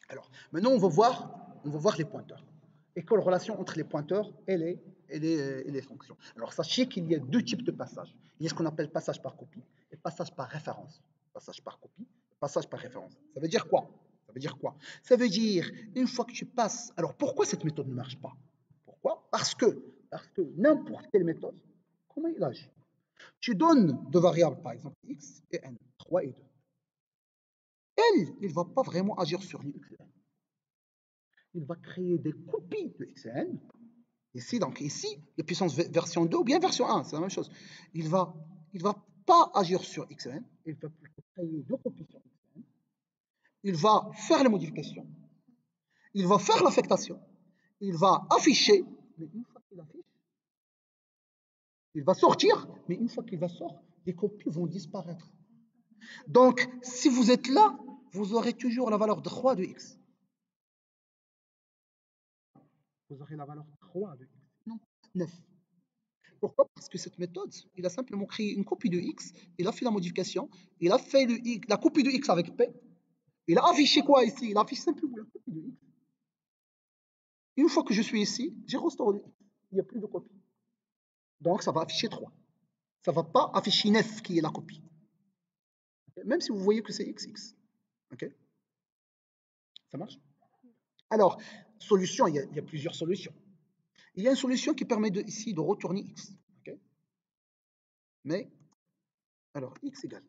Alors, maintenant, on va voir les pointeurs. Et quelle relation entre les pointeurs et les fonctions. Alors, sachez qu'il y a deux types de passages. Il y a ce qu'on appelle passage par copie et passage par référence. Passage par copie, passage par référence. Ça veut dire quoi? Ça veut dire quoi? Ça veut dire, une fois que tu passes... Alors, pourquoi cette méthode ne marche pas? Pourquoi? Parce que n'importe quelle méthode, comment il agit? Tu donnes deux variables, par exemple, x et n, 3 et 2. Il ne va pas vraiment agir sur les x et n. Il va créer des copies de x et n. Ici, donc ici, la puissance version 2 ou bien version 1, c'est la même chose. Il va pas agir sur x et n, il va plutôt créer deux copies sur x et n. Il va faire les modifications, il va faire l'affectation, il va afficher, mais une fois qu'il affiche, il va sortir, mais une fois qu'il va sortir, les copies vont disparaître. Donc, si vous êtes là, vous aurez toujours la valeur 3 de x. Vous aurez la valeur 3 de x, non 9. Pourquoi? Parce que cette méthode, il a simplement créé une copie de x, il a fait la modification, il a fait la copie de x avec p, il a affiché quoi ici? Il affiche simplement la copie de x. Une fois que je suis ici, j'ai restauré le x. Il n'y a plus de copie. Donc ça va afficher 3. Ça ne va pas afficher 9 qui est la copie. Même si vous voyez que c'est x. Ok? Ça marche? Alors, solution, il y a plusieurs solutions. Il y a une solution qui permet ici de retourner x. Okay? Mais, alors, x égale.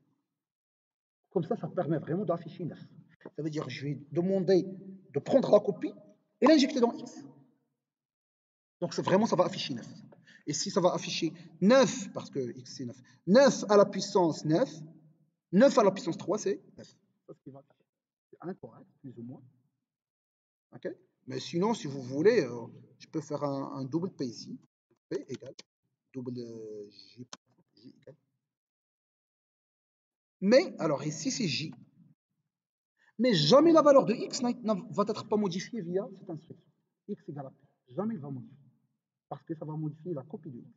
Comme ça permet vraiment d'afficher 9. Ça veut dire que je vais demander de prendre la copie et l'injecter dans x. Donc vraiment, ça va afficher 9. Et si ça va afficher 9, parce que x c'est 9, 9 à la puissance 9, 9 à la puissance 3, c'est 9. C'est incorrect, plus ou moins. Okay? Mais sinon, si vous voulez, je peux faire un double P ici. P égale double J, J égale. Mais, alors ici, c'est J. Mais jamais la valeur de x va être pas modifiée via cette instruction. X égale à P. Jamais il va modifier. Parce que ça va modifier la copie de x.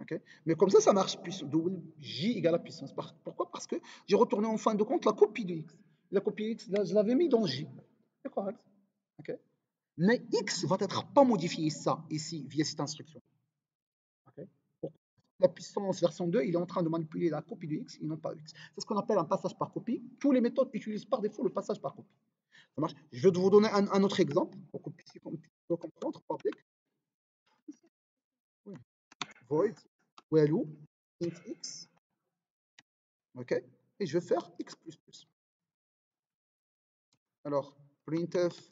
Okay? Mais comme ça marche. Double J égale à puissance. Pourquoi? Parce que j'ai retourné en fin de compte la copie de x. La copie de x, là, je l'avais mis dans J. C'est correct. Okay? Mais x va être pas modifié ça ici via cette instruction. Okay? La puissance version 2, il est en train de manipuler la copie de x et non pas x. C'est ce qu'on appelle un passage par copie. Toutes les méthodes utilisent par défaut le passage par copie. Ça marche. Je vais vous donner un autre exemple pour qu'on puisse comprendre. Public void value int x. OK? Et je vais faire x++. Alors, printf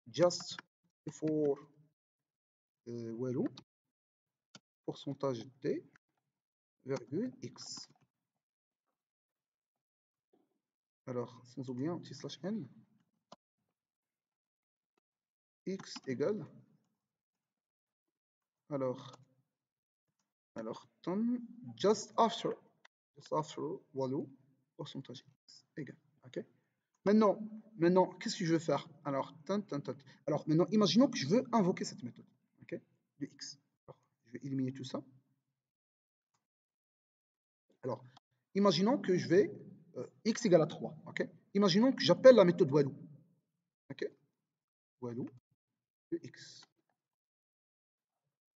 just before value pourcentage d virgule x. Alors, sans oublier un petit slash n, x égale, alors, just after value pourcentage x égale. OK? Maintenant, qu'est-ce que je veux faire? Alors, alors, maintenant, imaginons que je veux invoquer cette méthode. OK? De x. Alors, je vais éliminer tout ça. Alors, imaginons que je vais x égale à 3. Okay? Imaginons que j'appelle la méthode value. Okay? Value de x.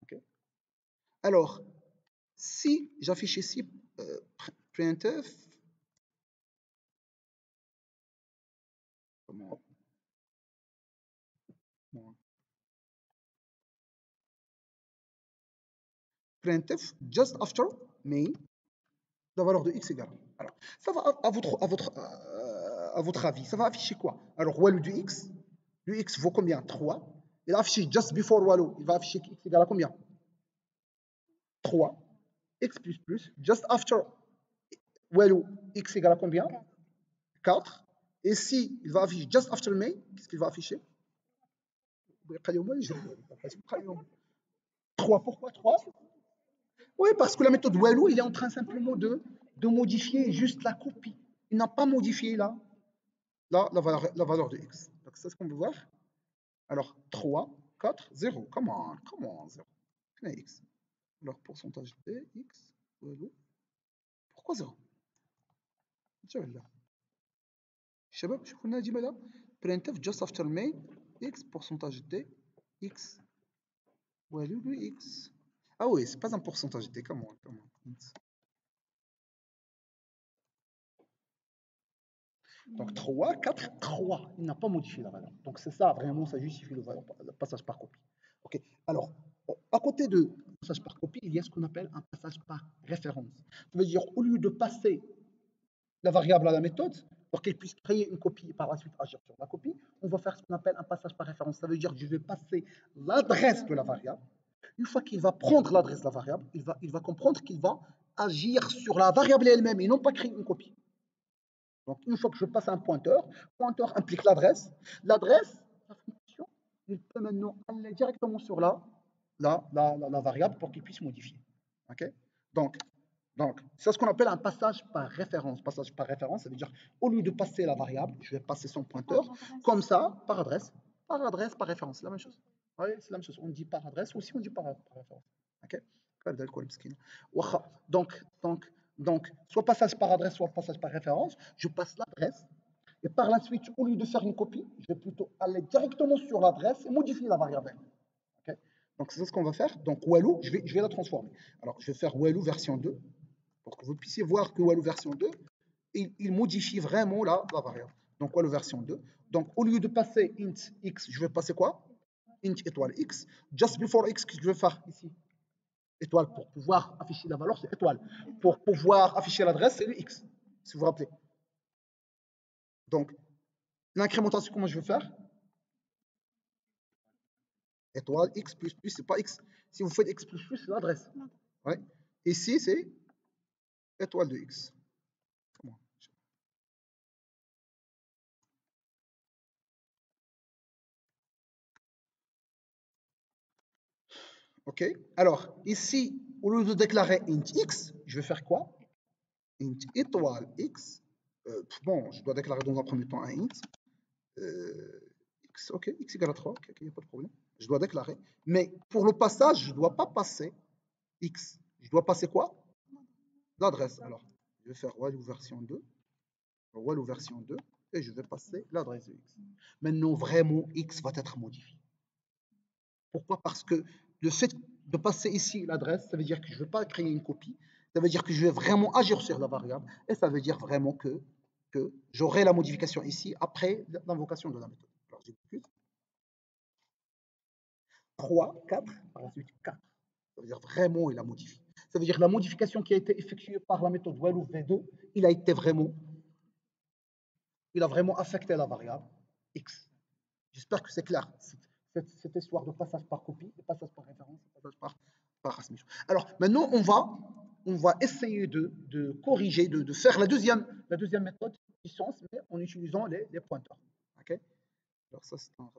Okay? Alors, si j'affiche ici printf, comment printf just after main, la valeur de x égale. Alors, ça va à votre avis, ça va afficher quoi? Alors, value du x vaut combien? 3. Il a affiché just before value, il va afficher x égale à combien? 3. X++, just after value, x égale à combien? 4. Et si il va afficher just after May, qu'est-ce qu'il va afficher? 3. Pourquoi 3? Oui, parce que la méthode Walou, il est en train simplement de modifier juste la copie. Il n'a pas modifié la valeur de x. Donc c'est ce qu'on veut voir. Alors 3, 4, 0. Comment 0? X. Alors pourcentage de x, Walou. Pourquoi 0? شباب شوفوا لنا ديما لا printf just after main x pourcentage d x value de x. Ah oui, c'est pas un pourcentage d, comment donc 3, 4, 3. Il n'a pas modifié la valeur. Donc c'est ça, vraiment, ça justifie le passage par copie. Ok. Alors, à côté de passage par copie, il y a ce qu'on appelle un passage par référence. Ça veut dire, au lieu de passer la variable à la méthode, pour qu'elle puisse créer une copie et par la suite agir sur la copie, on va faire ce qu'on appelle un passage par référence. Ça veut dire que je vais passer l'adresse de la variable. Une fois qu'il va prendre l'adresse de la variable, il va comprendre qu'il va agir sur la variable elle-même et non pas créer une copie. Donc, une fois que je passe un pointeur implique l'adresse. L'adresse, la fonction, il peut maintenant aller directement sur la variable pour qu'il puisse modifier. Okay. Donc, c'est ce qu'on appelle un passage par référence. Passage par référence, ça veut dire, au lieu de passer la variable, je vais passer son pointeur, comme ça, par adresse, par référence. C'est la même chose. Oui, c'est la même chose. On dit par adresse, ou aussi on dit par référence. Ok. Donc, soit passage par adresse, soit passage par référence, je passe l'adresse, et par la suite, au lieu de faire une copie, je vais plutôt aller directement sur l'adresse et modifier la variable. Okay. Donc, c'est ce qu'on va faire. Donc, Walou, je vais la transformer. Alors, je vais faire Walou version 2, pour que vous puissiez voir que Walou version 2, il modifie vraiment la variable. Donc, Walou version 2. Donc, au lieu de passer int x, je vais passer quoi? Int étoile x. Just before x, que je vais faire ici? Étoile, pour pouvoir afficher la valeur, c'est étoile. Pour pouvoir afficher l'adresse, c'est le x, si vous vous rappelez. Donc, l'incrémentation, comment je vais faire? Étoile, x plus plus, c'est pas x. Si vous faites x plus plus, c'est l'adresse. Ouais. Ici, c'est étoile de x. Comment? OK. Alors, ici, au lieu de déclarer int x, je vais faire quoi? Int étoile x. Bon, je dois déclarer dans un premier temps un int. X, OK, x égale à 3, OK, il n'y a pas de problème. Je dois déclarer. Mais pour le passage, je ne dois pas passer x. Je dois passer quoi? L'adresse. Alors, je vais faire walou version 2. Walou version 2. Et je vais passer l'adresse de x. Maintenant, vraiment, x va être modifié. Pourquoi? Parce que le fait de passer ici l'adresse, ça veut dire que je ne vais pas créer une copie. Ça veut dire que je vais vraiment agir sur la variable. Et ça veut dire vraiment que j'aurai la modification ici après l'invocation de la méthode. Alors, j'exécute. 3, 4, par la suite 4. Ça veut dire vraiment il a modifié. Ça veut dire que la modification qui a été effectuée par la méthode Walou V2, il a vraiment affecté la variable x. J'espère que c'est clair. Cette histoire de passage par copie, de passage par référence, de passage par assumption. Alors maintenant, on va essayer de corriger, de faire la deuxième méthode puissance, mais en utilisant les pointeurs. Okay. Alors ça, c'est un